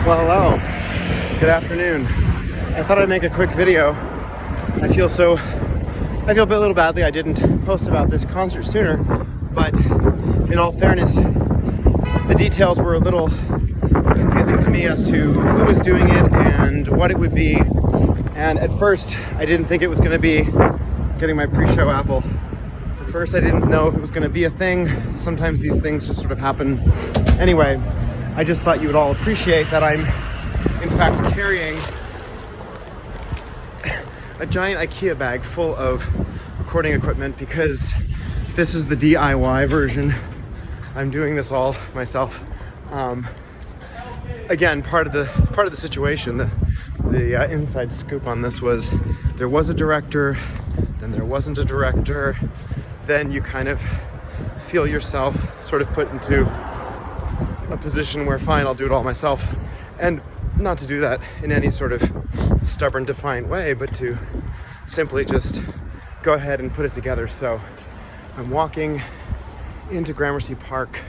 Well, hello. Good afternoon. I thought I'd make a quick video. I feel a little badly I didn't post about this concert sooner, but in all fairness, the details were a little confusing to me as to who was doing it and what it would be. And at first, I didn't think it was going to be getting my pre-show apple. At first, I didn't know if it was going to be a thing. Sometimes these things just sort of happen. Anyway, I just thought you would all appreciate that I'm, in fact, carrying a giant IKEA bag full of recording equipment because this is the DIY version. I'm doing this all myself. Again, part of the situation, the inside scoop on this was there was a director, then there wasn't a director, then you kind of feel yourself sort of put into a position where fine, I'll do it all myself. And not to do that in any sort of stubborn, defiant way, but to simply just go ahead and put it together. So I'm walking into Gramercy Park,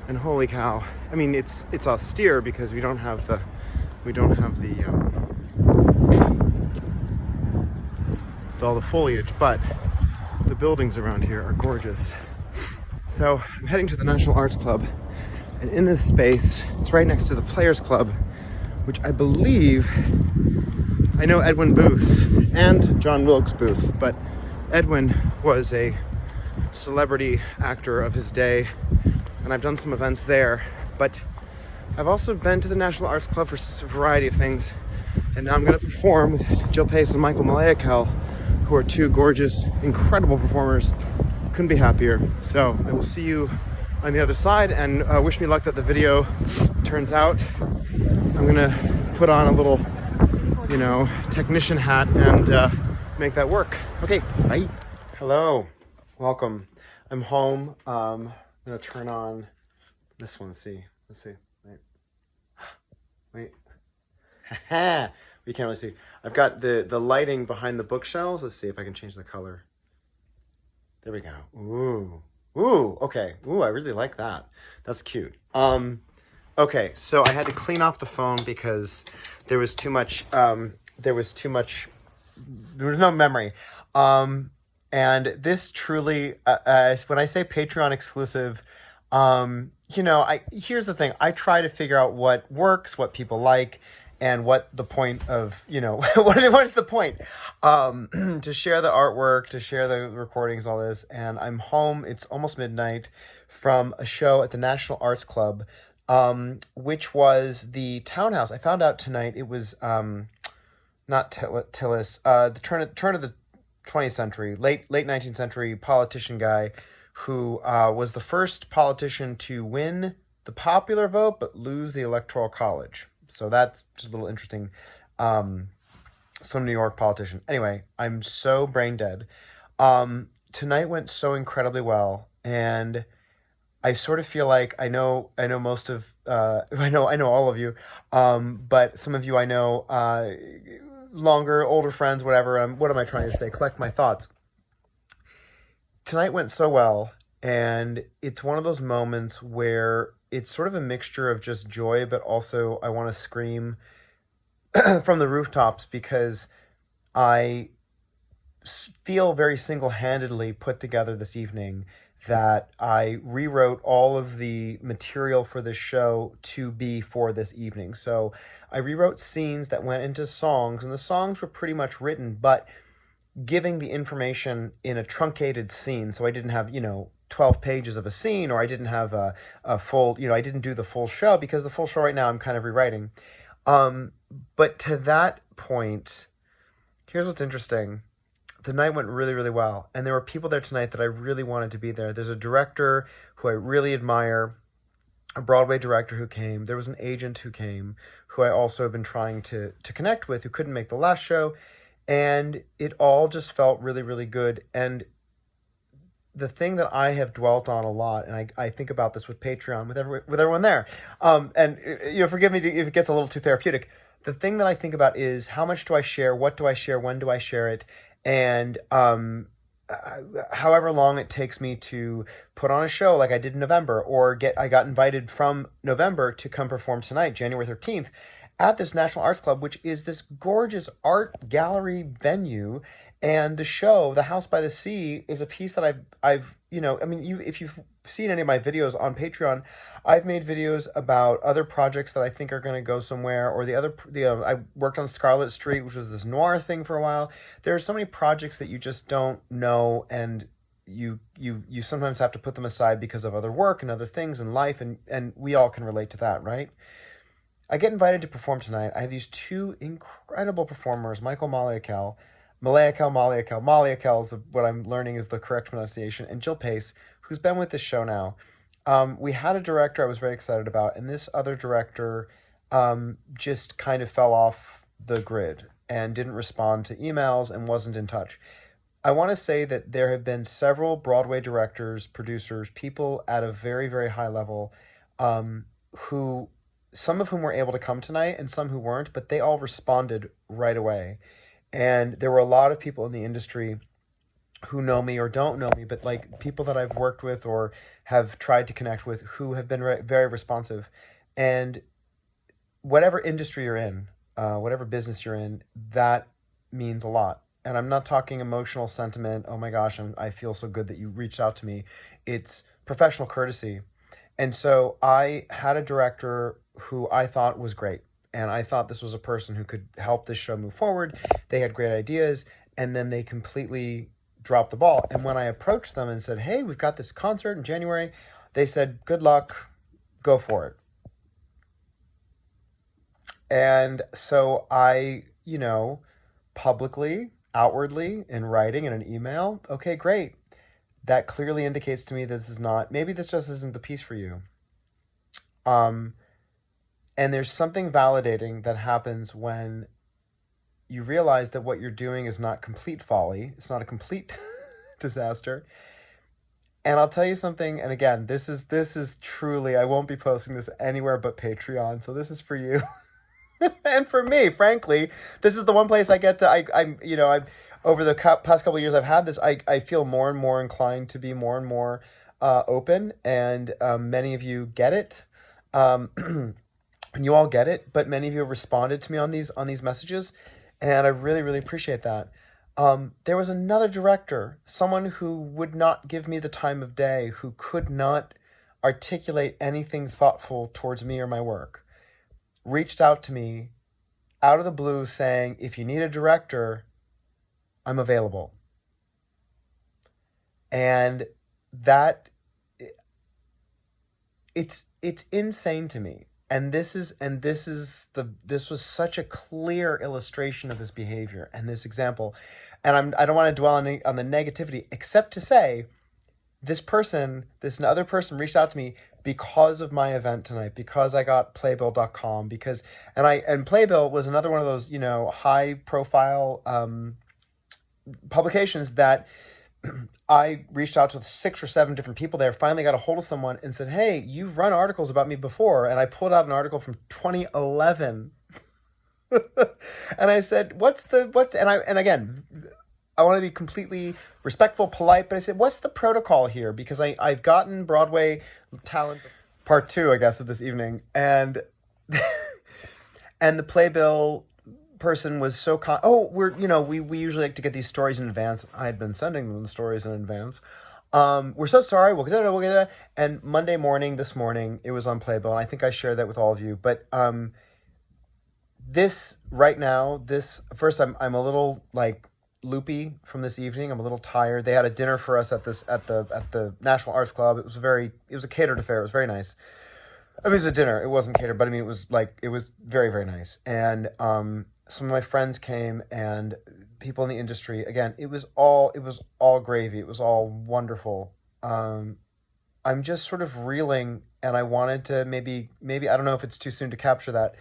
and holy cow, I mean, it's austere because we don't have all the foliage, but the buildings around here are gorgeous. So I'm heading to the National Arts Club, and in this space, it's right next to the Players Club, which I believe, I know Edwin Booth and John Wilkes Booth, but Edwin was a celebrity actor of his day, and I've done some events there. But I've also been to the National Arts Club for a variety of things, and now I'm going to perform with Jill Pace and Michael Malayakel, who are two gorgeous, incredible performers. Couldn't be happier. So I will see you on the other side, and wish me luck that the video turns out. I'm gonna put on a little, technician hat and make that work. Okay, bye. Hello, welcome. I'm home. I'm gonna turn on this one. Let's see. Wait. We can't really see. I've got the lighting behind the bookshelves. Let's see if I can change the color. There we go. Ooh, okay. Ooh, I really like that. That's cute. Okay, so I had to clean off the phone because there was no memory. And this truly, when I say Patreon exclusive, here's the thing. I try to figure out what works, what people like, and what the point of, what is the point? To share the artwork, to share the recordings, all this. And I'm home. It's almost midnight from a show at the National Arts Club, which was the Townhouse. I found out tonight it was not Tillis, the turn of the 20th century, late 19th century politician guy who was the first politician to win the popular vote but lose the Electoral College. So that's just a little interesting. Some New York politician. Anyway, I'm so brain dead. Tonight went so incredibly well, and I sort of feel like I know most of I know all of you, but some of you I know longer, older friends, whatever. What am I trying to say? Collect my thoughts. Tonight went so well, and it's one of those moments where it's sort of a mixture of just joy, but also I want to scream from the rooftops because I feel very single-handedly put together this evening that I rewrote all of the material for this show to be for this evening. So I rewrote scenes that went into songs, and the songs were pretty much written, but giving the information in a truncated scene. So I didn't have, 12 pages of a scene, or I didn't have a full, I didn't do the full show because the full show right now I'm kind of rewriting. But to that point, here's what's interesting. The night went really, really well. And there were people there tonight that I really wanted to be there. There's a director who I really admire, a Broadway director who came. There was an agent who came, who I also have been trying to connect with, who couldn't make the last show. And it all just felt really, really good. And the thing that I have dwelt on a lot, and I think about this with Patreon, with everyone there, and forgive me if it gets a little too therapeutic. The thing that I think about is how much do I share, what do I share, when do I share it, and however long it takes me to put on a show like I did in November, or I got invited from November to come perform tonight, January 13th, at this National Arts Club, which is this gorgeous art gallery venue. And the show, The House by the Sea, is a piece that I've I mean, if you've seen any of my videos on Patreon, I've made videos about other projects that I think are going to go somewhere, or I worked on Scarlet Street, which was this noir thing for a while. There are so many projects that you just don't know, and you sometimes have to put them aside because of other work and other things in life, and we all can relate to that, right? I get invited to perform tonight. I have these two incredible performers, Michael Maliakel, Maliakel is what I'm learning is the correct pronunciation, and Jill Pace, who's been with this show now. We had a director I was very excited about, and this other director just kind of fell off the grid and didn't respond to emails and wasn't in touch. I want to say that there have been several Broadway directors, producers, people at a very, very high level, who, some of whom were able to come tonight and some who weren't, but they all responded right away. And there were a lot of people in the industry who know me or don't know me, but like people that I've worked with or have tried to connect with who have been very responsive. And whatever industry you're in, whatever business you're in, that means a lot. And I'm not talking emotional sentiment. Oh my gosh, I feel so good that you reached out to me. It's professional courtesy. And so I had a director who I thought was great. And I thought this was a person who could help this show move forward. They had great ideas, and then they completely dropped the ball. And when I approached them and said, hey, we've got this concert in January, they said, good luck, go for it. And so I, publicly, outwardly, in writing, in an email, okay, great. That clearly indicates to me maybe this just isn't the piece for you. And there's something validating that happens when you realize that what you're doing is not complete folly. It's not a complete disaster. And I'll tell you something, and again, this is truly, I won't be posting this anywhere but Patreon, so this is for you. And for me, frankly, this is the one place I get to, I'm over the past couple of years I've had this, I feel more and more inclined to be more and more open, and many of you get it. And you all get it, but many of you have responded to me on these messages, and I really, really appreciate that. There was another director, someone who would not give me the time of day, who could not articulate anything thoughtful towards me or my work, reached out to me out of the blue saying, if you need a director, I'm available. And that, it's insane to me. And this was such a clear illustration of this behavior and this example. And I don't want to dwell on the negativity, except to say, this other person reached out to me because of my event tonight, because I got Playbill.com, and Playbill was another one of those, high profile publications that I reached out to 6 or 7 different people there, finally got a hold of someone and said, hey, you've run articles about me before. And I pulled out an article from 2011. And I said, and again, I want to be completely respectful, polite, but I said, what's the protocol here? Because I've gotten Broadway talent, part 2, I guess, of this evening. And, and the Playbill person was so we usually like to get these stories in advance. I had been sending them the stories in advance. We're so sorry, we'll get it. And Monday morning, this morning, it was on Playbill, and I think I shared that with all of you. But this right now, first I'm a little like loopy from this evening. I'm a little tired. They had a dinner for us at the National Arts Club. It was a catered affair. It was very nice. I mean, it was a dinner. It wasn't catered, but I mean, it was very, very nice. And some of my friends came, and people in the industry. Again, it was all gravy. It was all wonderful. I'm just sort of reeling, and I wanted to maybe I don't know if it's too soon to capture that,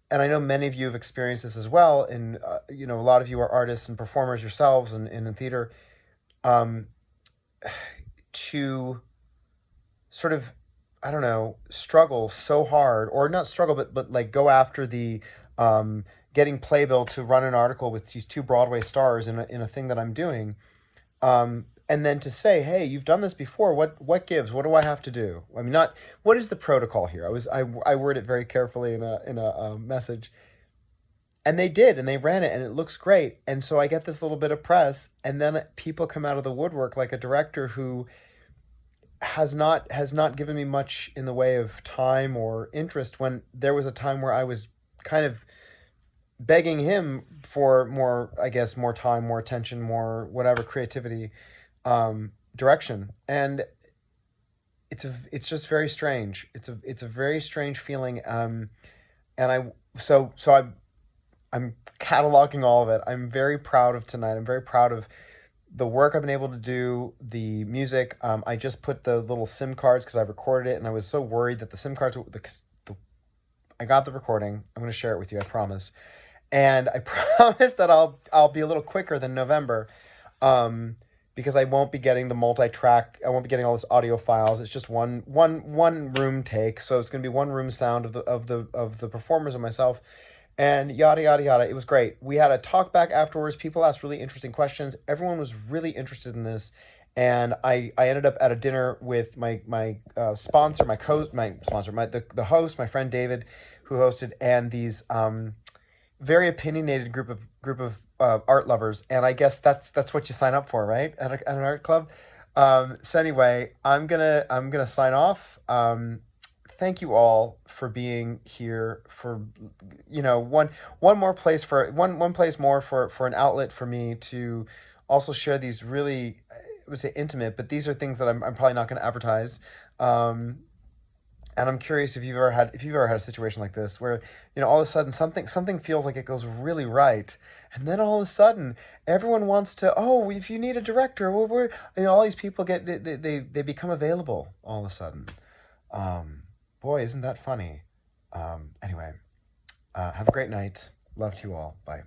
and I know many of you have experienced this as well. And a lot of you are artists and performers yourselves, and in theater, to sort of, I don't know, struggle so hard, or not struggle, but like go after the getting Playbill to run an article with these 2 Broadway stars in a thing that I'm doing. And then to say, hey, you've done this before. What gives? What do I have to do? I mean, not what is the protocol here? I word it very carefully in a message, and they did, and they ran it, and it looks great. And so I get this little bit of press, and then people come out of the woodwork, like a director who has not given me much in the way of time or interest, when there was a time where I was kind of begging him for more, I guess, more time, more attention, more whatever, creativity, direction. And it's just very strange. It's a very strange feeling. And I'm cataloging all of it. I'm very proud of tonight. I'm very proud of the work I've been able to do, the music. I just put the little SIM cards because I recorded it, and I was so worried that the SIM cards. I got the recording. I'm going to share it with you. I promise, and I promise that I'll be a little quicker than November, because I won't be getting the multi-track. I won't be getting all this audio files. It's just one room take, so it's going to be one room sound of the performers and myself, and yada yada yada. It was great. We had a talk back afterwards. People asked really interesting questions. Everyone was really interested in this, and I ended up at a dinner with my sponsor, my sponsor, the host, my friend David, who hosted, and these very opinionated group of art lovers. And I guess that's what you sign up for, right? At an art club. So anyway, I'm gonna sign off. Thank you all for being here, for one more place, for one place more for an outlet for me to also share these really, I would say, intimate, but these are things that I'm probably not going to advertise. um and I'm curious if you've ever had a situation like this, where all of a sudden something feels like it goes really right, and then all of a sudden everyone wants to, oh, if you need a director, all these people get, they become available all of a sudden. Boy, isn't that funny? Anyway, have a great night. Love to you all. Bye.